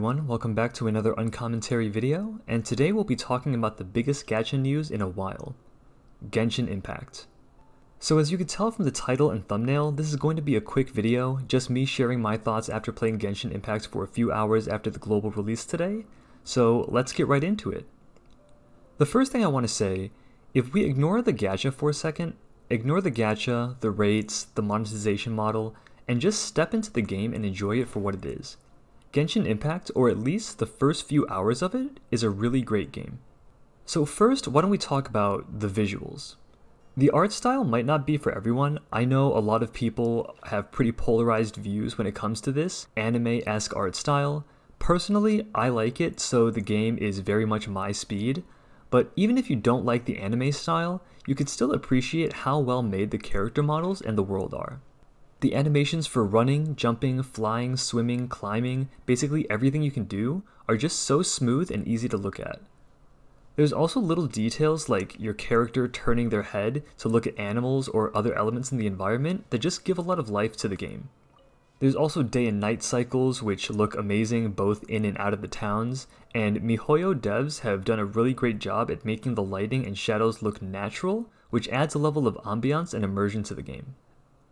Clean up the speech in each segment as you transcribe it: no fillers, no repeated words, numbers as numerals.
everyone, welcome back to another uncommentary video, and today we'll be talking about the biggest gacha news in a while, Genshin Impact. So as you can tell from the title and thumbnail, this is going to be a quick video, just me sharing my thoughts after playing Genshin Impact for a few hours after the global release today, so let's get right into it. The first thing I want to say, if we ignore the gacha for a second, ignore the gacha, the rates, the monetization model, and just step into the game and enjoy it for what it is. Genshin Impact, or at least the first few hours of it, is a really great game. So first, why don't we talk about the visuals. The art style might not be for everyone. I know a lot of people have pretty polarized views when it comes to this anime-esque art style. Personally, I like it, so the game is very much my speed. But even if you don't like the anime style, you could still appreciate how well made the character models and the world are. The animations for running, jumping, flying, swimming, climbing, basically everything you can do, are just so smooth and easy to look at. There's also little details like your character turning their head to look at animals or other elements in the environment that just give a lot of life to the game. There's also day and night cycles which look amazing both in and out of the towns, and MiHoYo devs have done a really great job at making the lighting and shadows look natural, which adds a level of ambiance and immersion to the game.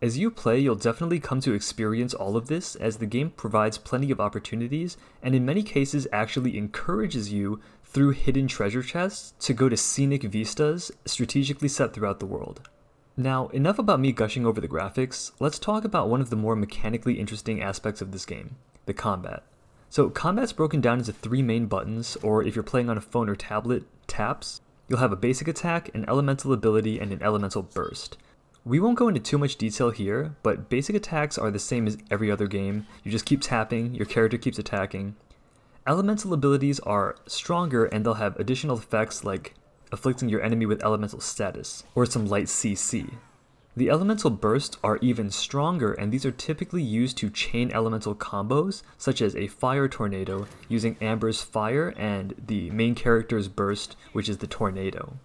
As you play, you'll definitely come to experience all of this as the game provides plenty of opportunities and in many cases actually encourages you through hidden treasure chests to go to scenic vistas strategically set throughout the world. Now, enough about me gushing over the graphics, let's talk about one of the more mechanically interesting aspects of this game, the combat. So combat's broken down into three main buttons, or if you're playing on a phone or tablet, taps. You'll have a basic attack, an elemental ability, and an elemental burst. We won't go into too much detail here, but basic attacks are the same as every other game. You just keep tapping, your character keeps attacking. Elemental abilities are stronger and they'll have additional effects like afflicting your enemy with elemental status, or some light CC. The elemental bursts are even stronger, and these are typically used to chain elemental combos, such as a fire tornado using Amber's fire and the main character's burst, which is the tornado.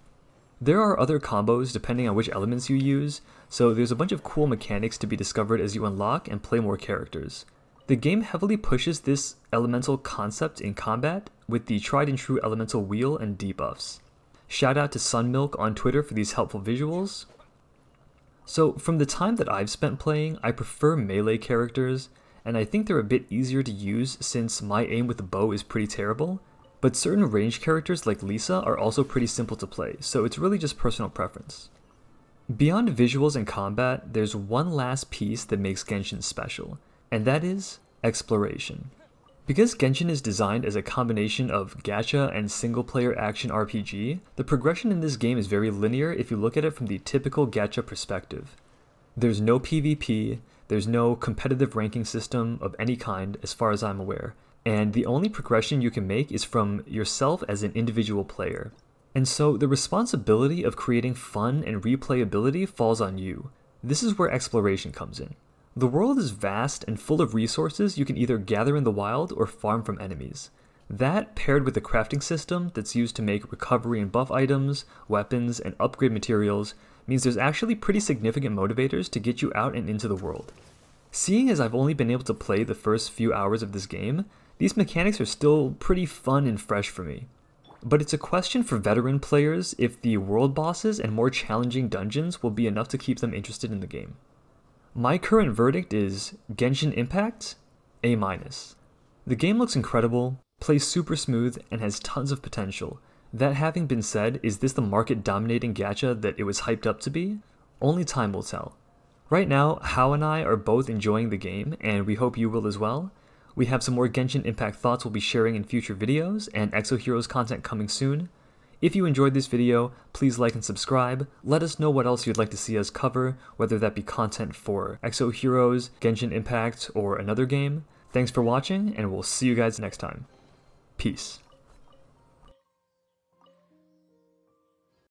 There are other combos depending on which elements you use, so there's a bunch of cool mechanics to be discovered as you unlock and play more characters. The game heavily pushes this elemental concept in combat with the tried and true elemental wheel and debuffs. Shout out to Sunmilk on Twitter for these helpful visuals. So from the time that I've spent playing, I prefer melee characters, and I think they're a bit easier to use since my aim with the bow is pretty terrible. But certain range characters like Lisa are also pretty simple to play, so it's really just personal preference. Beyond visuals and combat, there's one last piece that makes Genshin special, and that is exploration. Because Genshin is designed as a combination of gacha and single-player action RPG, the progression in this game is very linear if you look at it from the typical gacha perspective. There's no PvP, there's no competitive ranking system of any kind as far as I'm aware, and the only progression you can make is from yourself as an individual player. And so the responsibility of creating fun and replayability falls on you. This is where exploration comes in. The world is vast and full of resources you can either gather in the wild or farm from enemies. That, paired with the crafting system that's used to make recovery and buff items, weapons, and upgrade materials, means there's actually pretty significant motivators to get you out and into the world. Seeing as I've only been able to play the first few hours of this game, these mechanics are still pretty fun and fresh for me. But it's a question for veteran players if the world bosses and more challenging dungeons will be enough to keep them interested in the game. My current verdict is Genshin Impact, A-. The game looks incredible, plays super smooth, and has tons of potential. That having been said, is this the market-dominating gacha that it was hyped up to be? Only time will tell. Right now, Hao and I are both enjoying the game, and we hope you will as well. We have some more Genshin Impact thoughts we'll be sharing in future videos, and Exo Heroes content coming soon. If you enjoyed this video, please like and subscribe. Let us know what else you'd like to see us cover, whether that be content for Exo Heroes, Genshin Impact, or another game. Thanks for watching, and we'll see you guys next time. Peace.